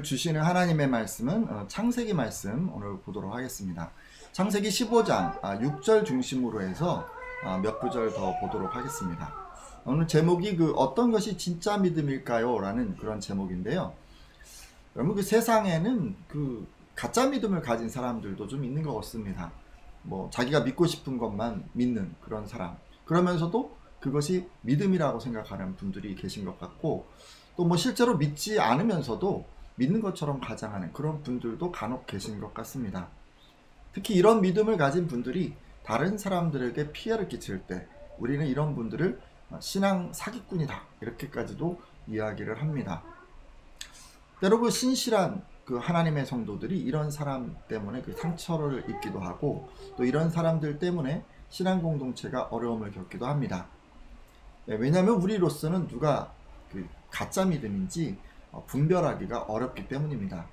오늘 주시는 하나님의 말씀은 창세기 말씀 오늘 보도록 하겠습니다. 창세기 15장 6절 중심으로 해서 몇 구절 더 보도록 하겠습니다. 오늘 제목이 어떤 것이 진짜 믿음일까요? 라는 그런 제목인데요. 여러분, 세상에는 가짜 믿음을 가진 사람들도 좀 있는 것 같습니다. 자기가 믿고 싶은 것만 믿는 그런 사람, 그러면서도 그것이 믿음이라고 생각하는 분들이 계신 것 같고, 또 실제로 믿지 않으면서도 믿는 것처럼 가장하는 그런 분들도 간혹 계신 것 같습니다. 특히 이런 믿음을 가진 분들이 다른 사람들에게 피해를 끼칠 때 우리는 이런 분들을 신앙 사기꾼이다, 이렇게까지도 이야기를 합니다. 때로 신실한 하나님의 성도들이 이런 사람 때문에 상처를 입기도 하고, 또 이런 사람들 때문에 신앙 공동체가 어려움을 겪기도 합니다. 왜냐하면 우리로서는 누가 가짜 믿음인지 분별하기가 어렵기 때문입니다.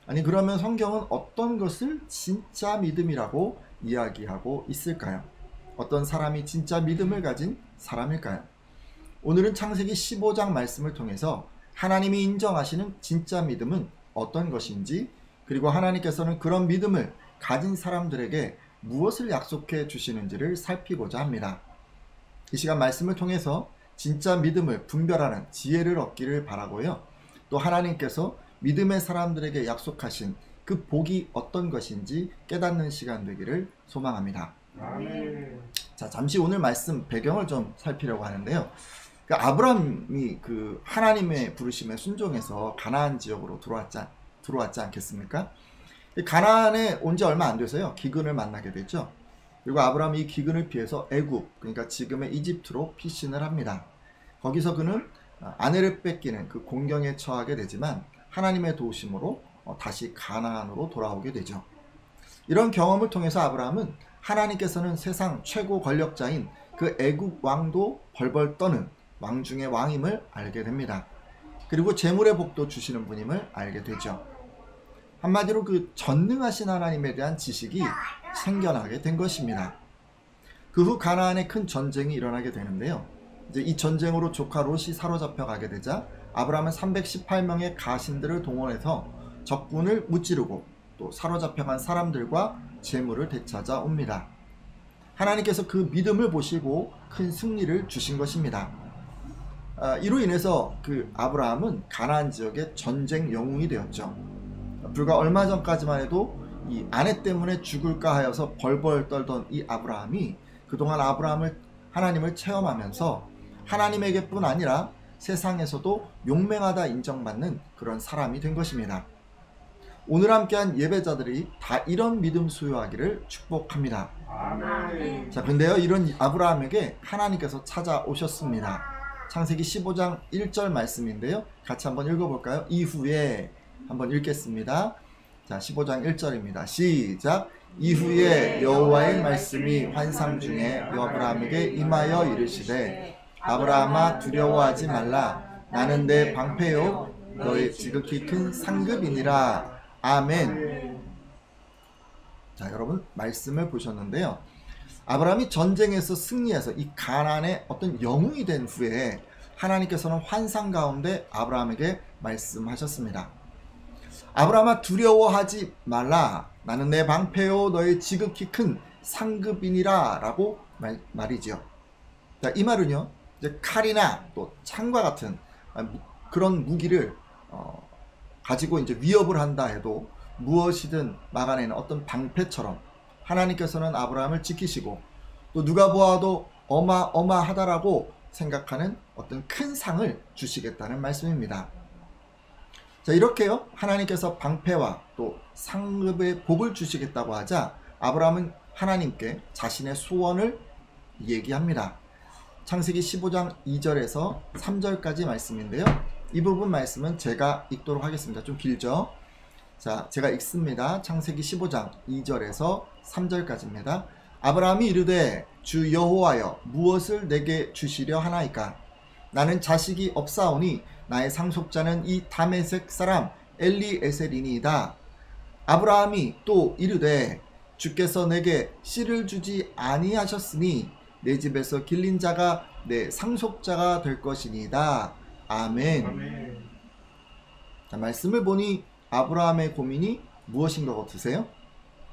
아니, 그러면 성경은 어떤 것을 진짜 믿음이라고 이야기하고 있을까요? 어떤 사람이 진짜 믿음을 가진 사람일까요? 오늘은 창세기 15장 말씀을 통해서 하나님이 인정하시는 진짜 믿음은 어떤 것인지, 그리고 하나님께서는 그런 믿음을 가진 사람들에게 무엇을 약속해 주시는지를 살피고자 합니다. 이 시간 말씀을 통해서 진짜 믿음을 분별하는 지혜를 얻기를 바라고요. 또 하나님께서 믿음의 사람들에게 약속하신 그 복이 어떤 것인지 깨닫는 시간 되기를 소망합니다. 자, 잠시 오늘 말씀 배경을 좀 살피려고 하는데요. 아브라함이 하나님의 부르심에 순종해서 가나안 지역으로 들어왔지 않겠습니까? 가나안에 온 지 얼마 안 돼서요, 기근을 만나게 되죠. 그리고 아브라함이 이 기근을 피해서 애굽, 그러니까 지금의 이집트로 피신을 합니다. 거기서 그는 아내를 뺏기는 공경에 처하게 되지만 하나님의 도우심으로 다시 가나안으로 돌아오게 되죠. 이런 경험을 통해서 아브라함은 하나님께서는 세상 최고 권력자인 애굽 왕도 벌벌 떠는 왕 중의 왕임을 알게 됩니다. 그리고 재물의 복도 주시는 분임을 알게 되죠. 한마디로 전능하신 하나님에 대한 지식이 생겨나게 된 것입니다. 그 후 가나안에 큰 전쟁이 일어나게 되는데요. 이제 이 전쟁으로 조카 롯이 사로잡혀 가게 되자 아브라함은 318명의 가신들을 동원해서 적군을 무찌르고 또 사로잡혀간 사람들과 재물을 되찾아 옵니다. 하나님께서 그 믿음을 보시고 큰 승리를 주신 것입니다. 이로 인해서 아브라함은 가나안 지역의 전쟁 영웅이 되었죠. 불과 얼마 전까지만 해도 이 아내 때문에 죽을까 하여서 벌벌 떨던 이 아브라함이 그동안 하나님을 체험하면서 하나님에게뿐 아니라 세상에서도 용맹하다 인정받는 그런 사람이 된 것입니다. 오늘 함께한 예배자들이 다 이런 믿음 소유하기를 축복합니다. 아멘. 자, 근데요, 이런 아브라함에게 하나님께서 찾아오셨습니다. 창세기 15장 1절 말씀인데요, 같이 한번 읽어볼까요? 이후에 한번 읽겠습니다. 자, 15장 1절입니다. 시작. 이후에 여호와의 말씀이 환상 중에 아브라함에게 임하여 이르시되, 아브라함아, 두려워하지 말라. 나는 내 방패요 너의 지극히 큰 상급이니라. 아멘. 자, 여러분, 말씀을 보셨는데요. 아브라함이 전쟁에서 승리해서 이 가나안의 어떤 영웅이 된 후에 하나님께서는 환상 가운데 아브라함에게 말씀하셨습니다. 아브라함아, 두려워하지 말라. 나는 내 방패요 너의 지극히 큰 상급이니라 라고 말이죠. 자, 이 말은요, 이제 칼이나 또 창과 같은 그런 무기를 가지고 이제 위협을 한다 해도 무엇이든 막아내는 어떤 방패처럼 하나님께서는 아브라함을 지키시고, 또 누가 보아도 어마어마하다라고 생각하는 어떤 큰 상을 주시겠다는 말씀입니다. 자, 이렇게요, 하나님께서 방패와 또 상급의 복을 주시겠다고 하자 아브라함은 하나님께 자신의 소원을 얘기합니다. 창세기 15장 2절에서 3절까지 말씀인데요, 이 부분 말씀은 제가 읽도록 하겠습니다. 좀 길죠? 자, 제가 읽습니다. 창세기 15장 2절에서 3절까지입니다. 아브라함이 이르되, 주 여호와여, 무엇을 내게 주시려 하나이까? 나는 자식이 없사오니 나의 상속자는 이 다메섹 사람 엘리에셀이니이다. 아브라함이 또 이르되, 주께서 내게 씨를 주지 아니하셨으니 내 집에서 길린 자가 내 상속자가 될 것이니이다. 아멘. 자, 말씀을 보니 아브라함의 고민이 무엇인 것 같으세요?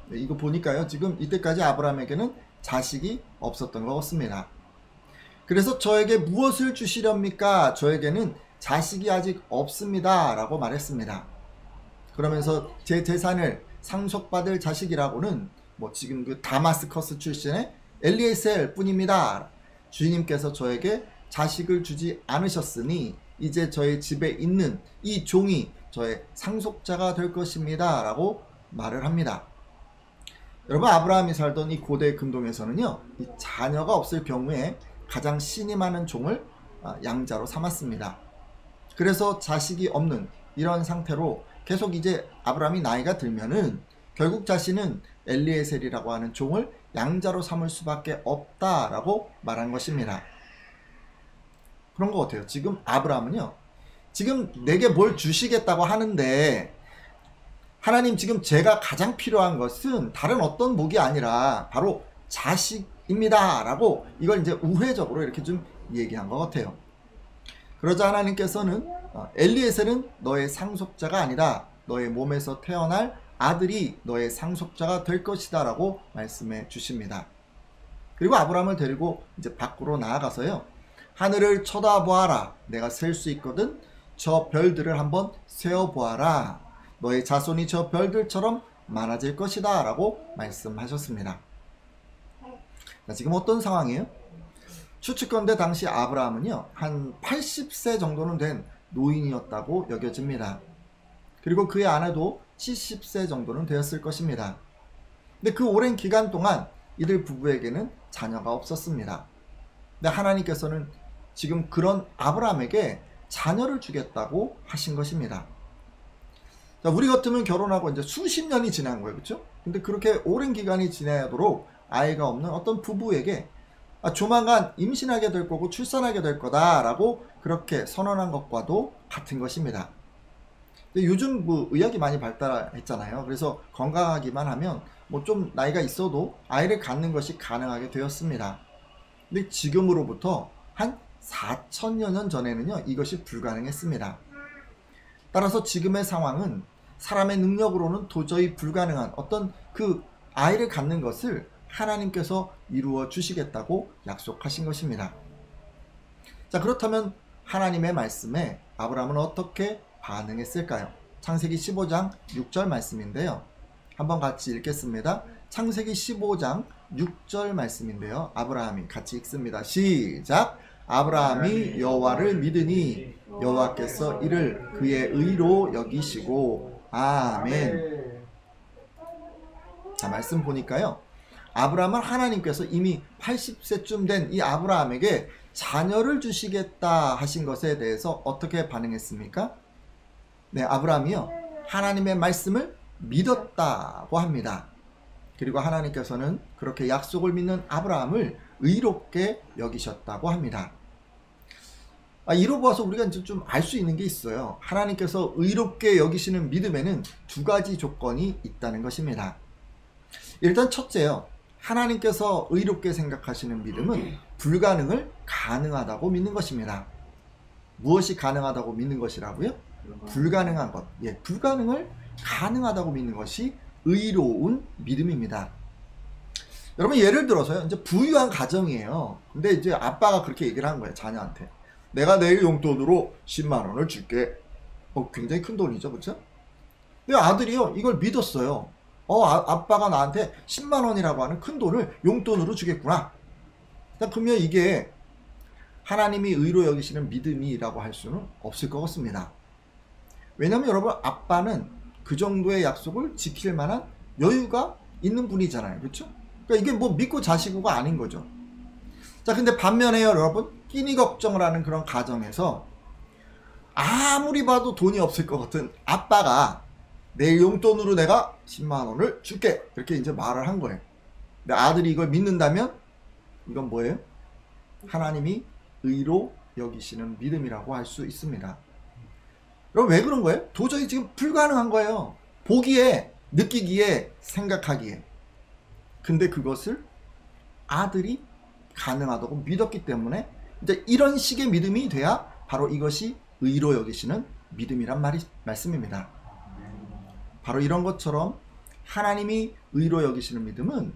네, 이거 보니까요, 지금 이때까지 아브라함에게는 자식이 없었던 것 같습니다. 그래서 저에게 무엇을 주시렵니까? 저에게는 자식이 아직 없습니다 라고 말했습니다. 그러면서 제 재산을 상속받을 자식이라고는 뭐 지금 그 다마스커스 출신의 엘리에셀 뿐입니다. 주님께서 저에게 자식을 주지 않으셨으니 이제 저의 집에 있는 이 종이 저의 상속자가 될 것입니다 라고 말을 합니다. 여러분, 아브라함이 살던 이 고대 근동에서는요, 이 자녀가 없을 경우에 가장 신이 많은 종을 양자로 삼았습니다. 그래서 자식이 없는 이런 상태로 계속 이제 아브라함이 나이가 들면은 결국 자신은 엘리에셀이라고 하는 종을 양자로 삼을 수밖에 없다라고 말한 것입니다. 그런 것 같아요. 지금 아브라함은요, 지금 내게 뭘 주시겠다고 하는데 하나님, 지금 제가 가장 필요한 것은 다른 어떤 목이 아니라 바로 자식입니다 라고 이걸 이제 우회적으로 이렇게 좀 얘기한 것 같아요. 그러자 하나님께서는 엘리에셀은 너의 상속자가 아니라 너의 몸에서 태어날 아들이 너의 상속자가 될 것이다 라고 말씀해 주십니다. 그리고 아브라함을 데리고 이제 밖으로 나아가서요, 하늘을 쳐다보아라. 내가 셀 수 있거든. 저 별들을 한번 세어보아라. 너의 자손이 저 별들처럼 많아질 것이다 라고 말씀하셨습니다. 자, 지금 어떤 상황이에요? 추측컨대 당시 아브라함은요, 한 80세 정도는 된 노인이었다고 여겨집니다. 그리고 그의 아내도 70세 정도는 되었을 것입니다. 근데 그 오랜 기간 동안 이들 부부에게는 자녀가 없었습니다. 근데 하나님께서는 지금 그런 아브라함에게 자녀를 주겠다고 하신 것입니다. 자, 우리 같으면 결혼하고 이제 수십 년이 지난 거예요. 그렇죠? 근데 그렇게 오랜 기간이 지나도록 아이가 없는 어떤 부부에게 조만간 임신하게 될 거고 출산하게 될 거다라고 그렇게 선언한 것과도 같은 것입니다. 근데 요즘 뭐 의학이 많이 발달했잖아요. 그래서 건강하기만 하면 뭐 좀 나이가 있어도 아이를 갖는 것이 가능하게 되었습니다. 근데 지금으로부터 한 4천여 년 전에는요, 이것이 불가능했습니다. 따라서 지금의 상황은 사람의 능력으로는 도저히 불가능한 어떤 그 아이를 갖는 것을 하나님께서 이루어 주시겠다고 약속하신 것입니다. 자, 그렇다면 하나님의 말씀에 아브라함은 어떻게 반응했을까요? 창세기 15장 6절 말씀인데요. 한번 같이 읽겠습니다. 창세기 15장 6절 말씀인데요. 아브라함이 같이 읽습니다. 시작! 아브라함이 여호와를 믿으니 여호와께서 이를 그의 의로 여기시고 아멘. 자, 말씀 보니까요, 아브라함은 하나님께서 이미 80세쯤 된 이 아브라함에게 자녀를 주시겠다 하신 것에 대해서 어떻게 반응했습니까? 네, 아브라함이요, 하나님의 말씀을 믿었다고 합니다. 그리고 하나님께서는 그렇게 약속을 믿는 아브라함을 의롭게 여기셨다고 합니다. 이로 보아서 우리가 이제 좀 알 수 있는 게 있어요. 하나님께서 의롭게 여기시는 믿음에는 두 가지 조건이 있다는 것입니다. 일단 첫째요, 하나님께서 의롭게 생각하시는 믿음은 불가능을 가능하다고 믿는 것입니다. 무엇이 가능하다고 믿는 것이라고요? 불가능한 것. 예, 불가능을 가능하다고 믿는 것이 의로운 믿음입니다. 여러분, 예를 들어서요, 이제 부유한 가정이에요. 근데 이제 아빠가 그렇게 얘기를 한 거예요, 자녀한테. 내가 내일 용돈으로 10만 원을 줄게. 굉장히 큰 돈이죠, 그렇죠? 근데 아들이요, 이걸 믿었어요. 아빠가 나한테 10만 원이라고 하는 큰 돈을 용돈으로 주겠구나. 그러면 이게 하나님이 의로 여기시는 믿음이라고 할 수는 없을 것 같습니다. 왜냐하면 여러분, 아빠는 그 정도의 약속을 지킬 만한 여유가 있는 분이잖아요. 그렇죠? 그러니까 이게 뭐 믿고 자시고가 아닌 거죠. 자, 근데 반면에요, 여러분, 끼니 걱정을 하는 그런 가정에서 아무리 봐도 돈이 없을 것 같은 아빠가 내일 용돈으로 내가 10만 원을 줄게, 이렇게 이제 말을 한 거예요. 근데 아들이 이걸 믿는다면 이건 뭐예요? 하나님이 의로 여기시는 믿음이라고 할 수 있습니다. 여러분, 왜 그런 거예요? 도저히 지금 불가능한 거예요. 보기에, 느끼기에, 생각하기에. 근데 그것을 아들이 가능하다고 믿었기 때문에 이제 이런 식의 믿음이 돼야 바로 이것이 의로 여기시는 믿음이란 말씀입니다. 바로 이런 것처럼 하나님이 의로 여기시는 믿음은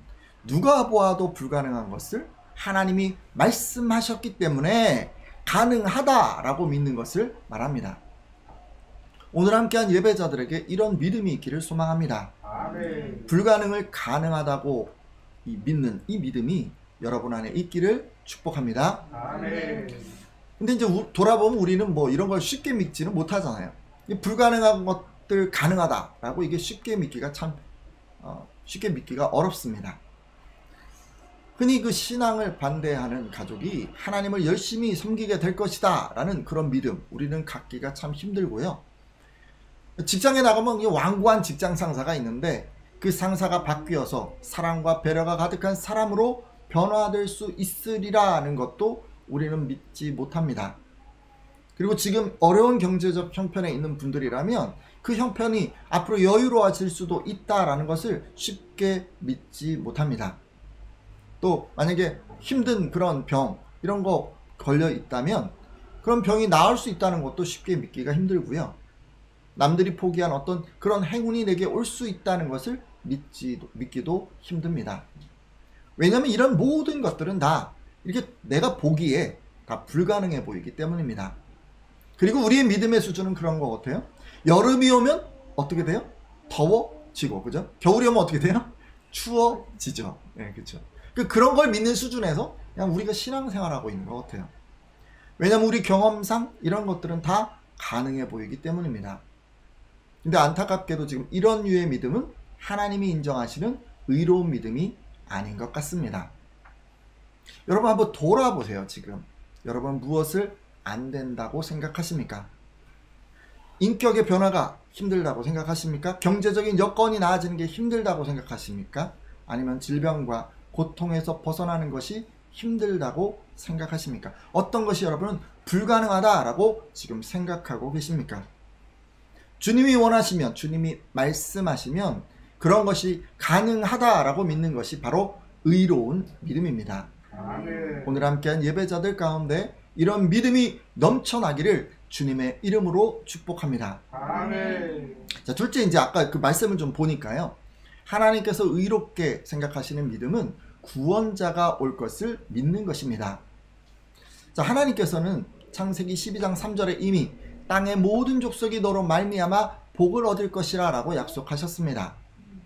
누가 보아도 불가능한 것을 하나님이 말씀하셨기 때문에 가능하다라고 믿는 것을 말합니다. 오늘 함께한 예배자들에게 이런 믿음이 있기를 소망합니다. 아멘. 불가능을 가능하다고 믿는 이 믿음이 여러분 안에 있기를 축복합니다. 아멘. 근데 이제 돌아보면 우리는 뭐 이런 걸 쉽게 믿지는 못하잖아요. 불가능한 것들 가능하다라고 이게 쉽게 믿기가 참 쉽게 믿기가 어렵습니다. 흔히 그 신앙을 반대하는 가족이 하나님을 열심히 섬기게 될 것이다 라는 그런 믿음 우리는 갖기가 참 힘들고요. 직장에 나가면 완고한 직장 상사가 있는데 그 상사가 바뀌어서 사랑과 배려가 가득한 사람으로 변화될 수 있으리라는 것도 우리는 믿지 못합니다. 그리고 지금 어려운 경제적 형편에 있는 분들이라면 그 형편이 앞으로 여유로워질 수도 있다라는 것을 쉽게 믿지 못합니다. 또 만약에 힘든 그런 병 이런 거 걸려 있다면 그런 병이 나을 수 있다는 것도 쉽게 믿기가 힘들고요. 남들이 포기한 어떤 그런 행운이 내게 올 수 있다는 것을 믿기도 힘듭니다. 왜냐하면 이런 모든 것들은 다 이렇게 내가 보기에 다 불가능해 보이기 때문입니다. 그리고 우리의 믿음의 수준은 그런 것 같아요. 여름이 오면 어떻게 돼요? 더워지고, 그죠? 겨울이 오면 어떻게 돼요? 추워지죠. 네, 그렇죠. 그런 걸 믿는 수준에서 그냥 우리가 신앙생활하고 있는 것 같아요. 왜냐하면 우리 경험상 이런 것들은 다 가능해 보이기 때문입니다. 근데 안타깝게도 지금 이런 류의 믿음은 하나님이 인정하시는 의로운 믿음이 아닌 것 같습니다. 여러분 한번 돌아보세요. 지금 여러분 무엇을 안 된다고 생각하십니까? 인격의 변화가 힘들다고 생각하십니까? 경제적인 여건이 나아지는 게 힘들다고 생각하십니까? 아니면 질병과 고통에서 벗어나는 것이 힘들다고 생각하십니까? 어떤 것이 여러분은 불가능하다라고 지금 생각하고 계십니까? 주님이 원하시면, 주님이 말씀하시면 그런 것이 가능하다라고 믿는 것이 바로 의로운 믿음입니다. 아멘. 오늘 함께한 예배자들 가운데 이런 믿음이 넘쳐나기를 주님의 이름으로 축복합니다. 아멘. 자, 둘째 이제 아까 그 말씀을 좀 보니까요. 하나님께서 의롭게 생각하시는 믿음은 구원자가 올 것을 믿는 것입니다. 자, 하나님께서는 창세기 12장 3절에 이미 땅의 모든 족속이 너로 말미암아 복을 얻을 것이라 라고 약속하셨습니다.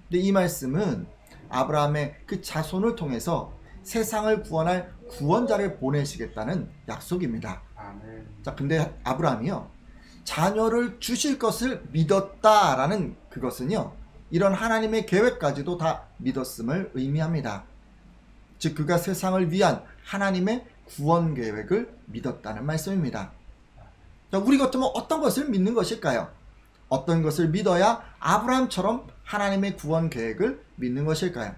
근데 이 말씀은 아브라함의 그 자손을 통해서 세상을 구원할 구원자를 보내시겠다는 약속입니다. 아멘. 자, 근데 아브라함이요, 자녀를 주실 것을 믿었다라는 그것은요, 이런 하나님의 계획까지도 다 믿었음을 의미합니다. 즉 그가 세상을 위한 하나님의 구원 계획을 믿었다는 말씀입니다. 자, 우리 같으면 어떤 것을 믿는 것일까요? 어떤 것을 믿어야 아브라함처럼 하나님의 구원 계획을 믿는 것일까요?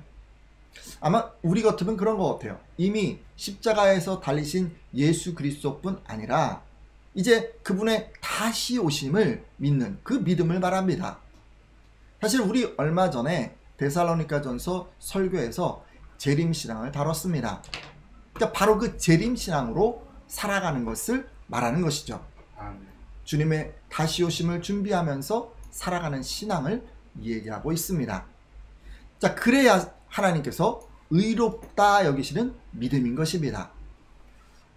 아마 우리 같으면 그런 것 같아요. 이미 십자가에서 달리신 예수 그리스도뿐 아니라 이제 그분의 다시 오심을 믿는 그 믿음을 말합니다. 사실 우리 얼마 전에 데살로니가전서 설교에서 재림신앙을 다뤘습니다. 그러니까 바로 그 재림신앙으로 살아가는 것을 말하는 것이죠. 아멘. 주님의 다시 오심을 준비하면서 살아가는 신앙을 얘기하고 있습니다. 자, 그래야 하나님께서 의롭다 여기시는 믿음인 것입니다.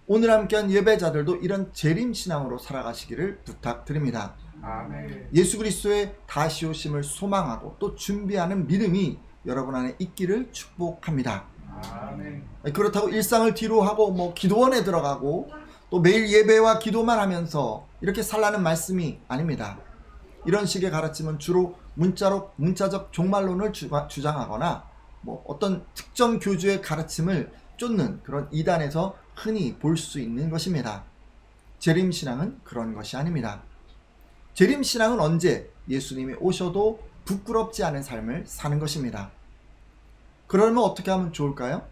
오늘 함께한 예배자들도 이런 재림신앙으로 살아가시기를 부탁드립니다. 아멘. 예수 그리스도의 다시 오심을 소망하고 또 준비하는 믿음이 여러분 안에 있기를 축복합니다. 아멘. 그렇다고 일상을 뒤로 하고 뭐 기도원에 들어가고 또 매일 예배와 기도만 하면서 이렇게 살라는 말씀이 아닙니다. 이런 식의 가르침은 주로 문자적 종말론을 주장하거나 뭐 어떤 특정 교주의 가르침을 쫓는 그런 이단에서 흔히 볼 수 있는 것입니다. 재림신앙은 그런 것이 아닙니다. 재림신앙은 언제 예수님이 오셔도 부끄럽지 않은 삶을 사는 것입니다. 그러면 어떻게 하면 좋을까요?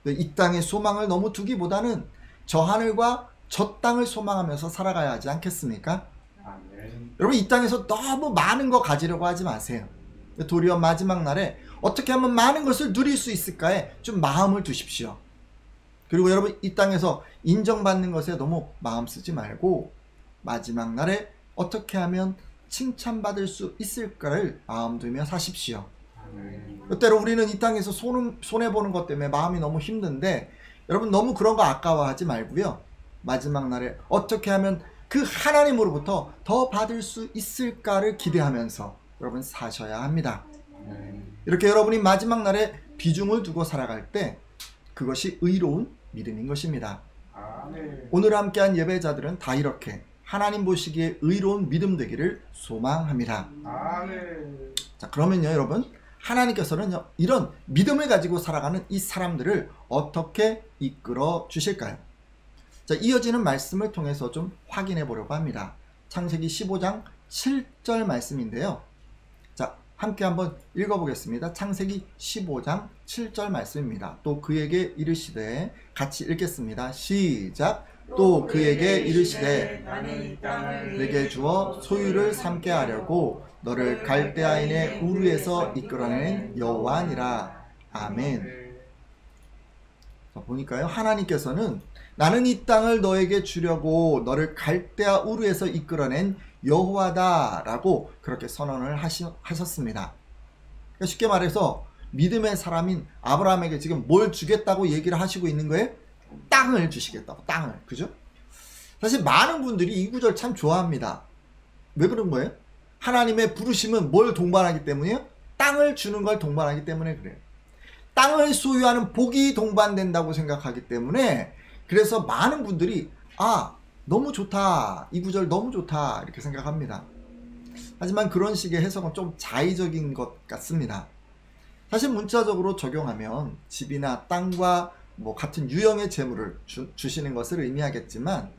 이 땅의 소망을 너무 두기보다는 저 하늘과 저 땅을 소망하면서 살아가야 하지 않겠습니까? 아멘. 여러분, 이 땅에서 너무 많은 거 가지려고 하지 마세요. 도리어 마지막 날에 어떻게 하면 많은 것을 누릴 수 있을까에 좀 마음을 두십시오. 그리고 여러분, 이 땅에서 인정받는 것에 너무 마음 쓰지 말고 마지막 날에 어떻게 하면 칭찬받을 수 있을까를 마음 두며 사십시오. 때로 우리는 이 땅에서 손해보는 것 때문에 마음이 너무 힘든데, 여러분 너무 그런 거 아까워하지 말고요. 마지막 날에 어떻게 하면 그 하나님으로부터 더 받을 수 있을까를 기대하면서 여러분 사셔야 합니다. 이렇게 여러분이 마지막 날에 비중을 두고 살아갈 때 그것이 의로운 믿음인 것입니다. 오늘 함께한 예배자들은 다 이렇게 하나님 보시기에 의로운 믿음 되기를 소망합니다. 자, 그러면요 여러분, 하나님께서는요 이런 믿음을 가지고 살아가는 이 사람들을 어떻게 이끌어 주실까요? 자, 이어지는 말씀을 통해서 좀 확인해 보려고 합니다. 창세기 15장 7절 말씀인데요. 자, 함께 한번 읽어보겠습니다. 창세기 15장 7절 말씀입니다. 또 그에게 이르시되, 같이 읽겠습니다. 시작. 또 그에게 이르시되, 내게 주어 소유를 삼게 하려고 너를 갈대아인의 우르에서 이끌어낸 여호와니라. 아멘. 자, 보니까요 하나님께서는 나는 이 땅을 너에게 주려고 너를 갈대아 우르에서 이끌어낸 여호와다 라고 그렇게 선언을 하셨습니다. 그러니까 쉽게 말해서 믿음의 사람인 아브라함에게 지금 뭘 주겠다고 얘기를 하시고 있는 거예요? 땅을 주시겠다고. 땅을. 그죠? 사실 많은 분들이 이 구절 참 좋아합니다. 왜 그런 거예요? 하나님의 부르심은 뭘 동반하기 때문이에요? 땅을 주는 걸 동반하기 때문에 그래요. 땅을 소유하는 복이 동반된다고 생각하기 때문에, 그래서 많은 분들이 너무 좋다, 이 구절 너무 좋다 이렇게 생각합니다. 하지만 그런 식의 해석은 좀 자의적인 것 같습니다. 사실 문자적으로 적용하면 집이나 땅과 같은 유형의 재물을 주시는 것을 의미하겠지만,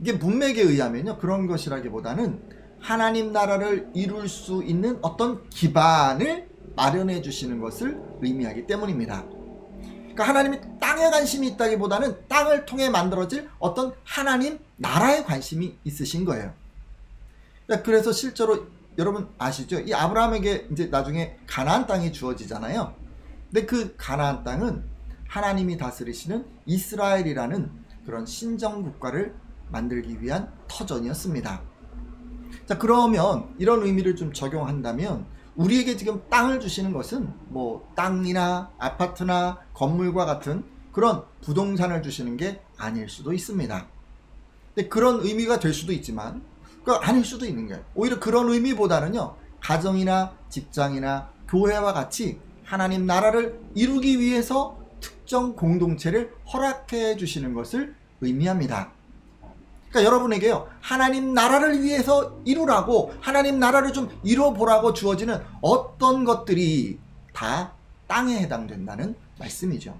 이게 문맥에 의하면요 그런 것이라기보다는 하나님 나라를 이룰 수 있는 어떤 기반을 마련해 주시는 것을 의미하기 때문입니다. 그러니까 하나님이 땅에 관심이 있다기보다는 땅을 통해 만들어질 어떤 하나님 나라에 관심이 있으신 거예요. 그래서 실제로 여러분 아시죠? 이 아브라함에게 이제 나중에 가나안 땅이 주어지잖아요. 근데 그 가나안 땅은 하나님이 다스리시는 이스라엘이라는 그런 신정 국가를 만들기 위한 터전이었습니다. 자, 그러면 이런 의미를 좀 적용한다면 우리에게 지금 땅을 주시는 것은 땅이나 아파트나 건물과 같은 그런 부동산을 주시는 게 아닐 수도 있습니다. 근데 그런 의미가 될 수도 있지만 아닐 수도 있는 거예요. 오히려 그런 의미보다는요, 가정이나 직장이나 교회와 같이 하나님 나라를 이루기 위해서 특정 공동체를 허락해 주시는 것을 의미합니다. 그러니까 여러분에게요, 하나님 나라를 위해서 이루라고, 하나님 나라를 좀 이뤄보라고 주어지는 어떤 것들이 다 땅에 해당된다는 말씀이죠.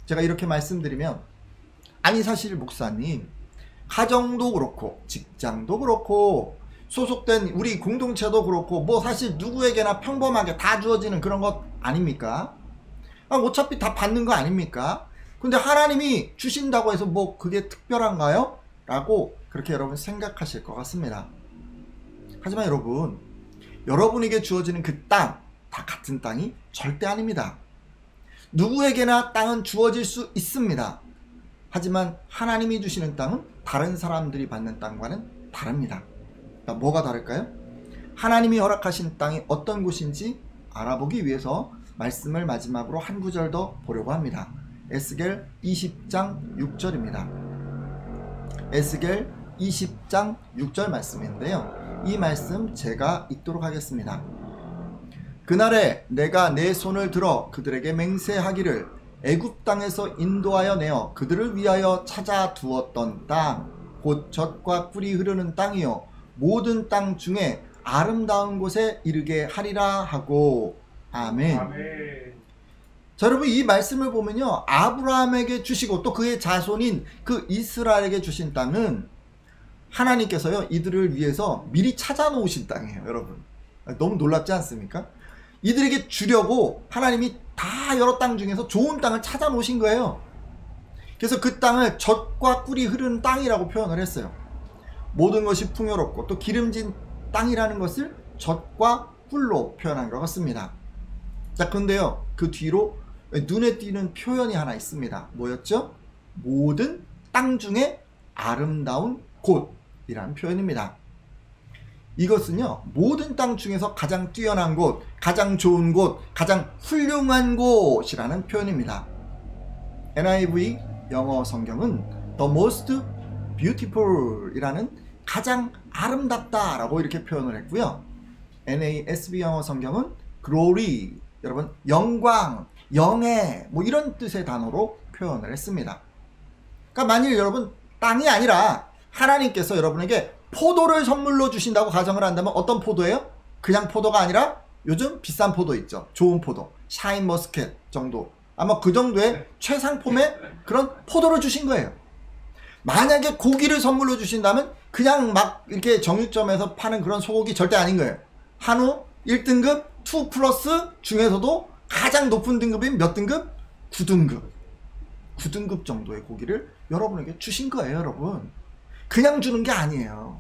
제가 이렇게 말씀드리면, 아니 사실 목사님, 가정도 그렇고 직장도 그렇고 소속된 우리 공동체도 그렇고 사실 누구에게나 평범하게 다 주어지는 그런 것 아닙니까? 어차피 다 받는 거 아닙니까? 근데 하나님이 주신다고 해서 그게 특별한가요? 라고 그렇게 여러분 생각하실 것 같습니다. 하지만 여러분, 여러분에게 주어지는 그 땅, 다 같은 땅이 절대 아닙니다. 누구에게나 땅은 주어질 수 있습니다. 하지만 하나님이 주시는 땅은 다른 사람들이 받는 땅과는 다릅니다. 그러니까 뭐가 다를까요? 하나님이 허락하신 땅이 어떤 곳인지 알아보기 위해서 말씀을 마지막으로 한 구절 더 보려고 합니다. 에스겔 20장 6절입니다. 에스겔 20장 6절 말씀인데요, 이 말씀 제가 읽도록 하겠습니다. 그날에 내가 내 손을 들어 그들에게 맹세하기를, 애굽 땅에서 인도하여 내어 그들을 위하여 찾아 두었던 땅, 곧 젖과 꿀이 흐르는 땅이요 모든 땅 중에 아름다운 곳에 이르게 하리라 하고. 아멘. 자, 여러분 이 말씀을 보면요, 아브라함에게 주시고 또 그의 자손인 그 이스라엘에게 주신 땅은 하나님께서요 이들을 위해서 미리 찾아 놓으신 땅이에요. 여러분 너무 놀랍지 않습니까? 이들에게 주려고 하나님이 다 여러 땅 중에서 좋은 땅을 찾아 놓으신 거예요. 그래서 그 땅을 젖과 꿀이 흐르는 땅이라고 표현을 했어요. 모든 것이 풍요롭고 또 기름진 땅이라는 것을 젖과 꿀로 표현한 것 같습니다. 자, 근데요 그 뒤로 눈에 띄는 표현이 하나 있습니다. 뭐였죠? 모든 땅 중에 아름다운 곳이라는 표현입니다. 이것은요, 모든 땅 중에서 가장 뛰어난 곳, 가장 좋은 곳, 가장 훌륭한 곳이라는 표현입니다. NIV 영어 성경은 The most beautiful 이라는 가장 아름답다 라고 이렇게 표현을 했고요. NASB 영어 성경은 glory, 여러분 영광, 영예 뭐 이런 뜻의 단어로 표현을 했습니다. 그러니까 만일 여러분 땅이 아니라 하나님께서 여러분에게 포도를 선물로 주신다고 가정을 한다면 어떤 포도예요? 그냥 포도가 아니라 요즘 비싼 포도 있죠. 좋은 포도, 샤인 머스켓 정도, 아마 그 정도의 최상품의 그런 포도를 주신 거예요. 만약에 고기를 선물로 주신다면 그냥 막 이렇게 정육점에서 파는 그런 소고기 절대 아닌 거예요. 한우 1등급 2 플러스 중에서도 가장 높은 등급인 몇 등급? 9등급. 9등급 정도의 고기를 여러분에게 주신 거예요, 여러분. 그냥 주는 게 아니에요.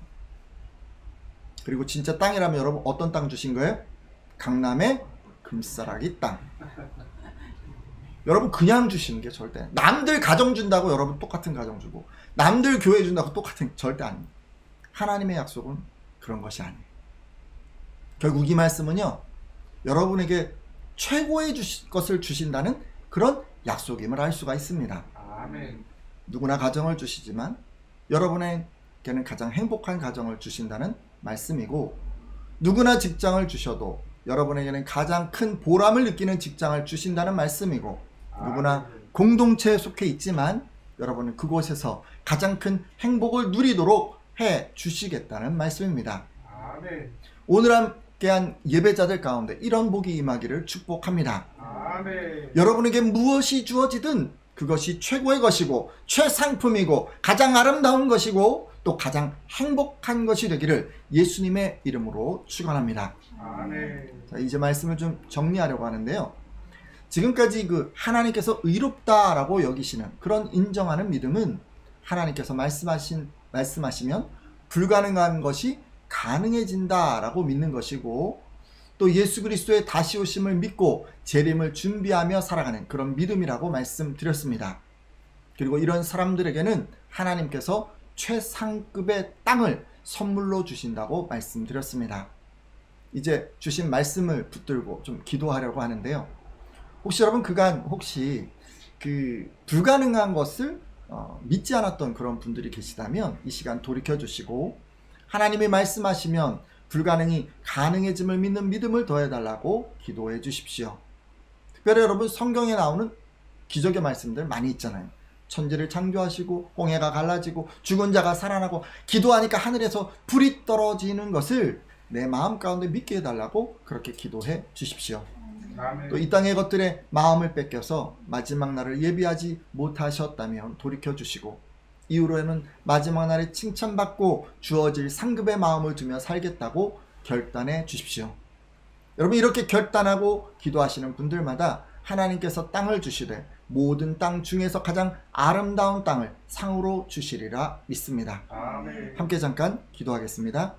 그리고 진짜 땅이라면 여러분 어떤 땅 주신 거예요? 강남의 금싸라기 땅. 여러분 그냥 주시는 게 절대, 남들 가정 준다고 여러분 똑같은 가정 주고 남들 교회 준다고 똑같은, 절대 아닙니다. 하나님의 약속은 그런 것이 아니에요. 결국 이 말씀은요, 여러분에게 최고의 것을 주신다는 그런 약속임을 알 수가 있습니다. 아멘. 누구나 가정을 주시지만 여러분에게는 가장 행복한 가정을 주신다는 말씀이고, 누구나 직장을 주셔도 여러분에게는 가장 큰 보람을 느끼는 직장을 주신다는 말씀이고, 누구나 공동체에 속해 있지만 여러분은 그곳에서 가장 큰 행복을 누리도록 해 주시겠다는 말씀입니다. 아멘. 오늘 함께한 예배자들 가운데 이런 복이 임하기를 축복합니다. 아멘. 여러분에게 무엇이 주어지든 그것이 최고의 것이고 최상품이고 가장 아름다운 것이고 또 가장 행복한 것이 되기를 예수님의 이름으로 축원합니다. 아멘. 자, 이제 말씀을 좀 정리하려고 하는데요. 지금까지 그 하나님께서 의롭다라고 여기시는 그런 인정하는 믿음은 하나님께서 말씀하시면 불가능한 것이 가능해진다라고 믿는 것이고, 또 예수 그리스도의 다시 오심을 믿고 재림을 준비하며 살아가는 그런 믿음이라고 말씀드렸습니다. 그리고 이런 사람들에게는 하나님께서 최상급의 땅을 선물로 주신다고 말씀드렸습니다. 이제 주신 말씀을 붙들고 좀 기도하려고 하는데요. 혹시 여러분 그간 혹시 그 불가능한 것을 믿지 않았던 그런 분들이 계시다면 이 시간 돌이켜 주시고, 하나님이 말씀하시면 불가능이 가능해짐을 믿는 믿음을 더해달라고 기도해 주십시오. 특별히 여러분 성경에 나오는 기적의 말씀들 많이 있잖아요. 천지를 창조하시고 홍해가 갈라지고 죽은 자가 살아나고 기도하니까 하늘에서 불이 떨어지는 것을 내 마음 가운데 믿게 해달라고 그렇게 기도해 주십시오. 또 이 땅의 것들에 마음을 뺏겨서 마지막 날을 예비하지 못하셨다면 돌이켜 주시고, 이후로는 마지막 날에 칭찬받고 주어질 상급의 마음을 두며 살겠다고 결단해 주십시오. 여러분 이렇게 결단하고 기도하시는 분들마다 하나님께서 땅을 주시되 모든 땅 중에서 가장 아름다운 땅을 상으로 주시리라 믿습니다. 아멘. 함께 잠깐 기도하겠습니다.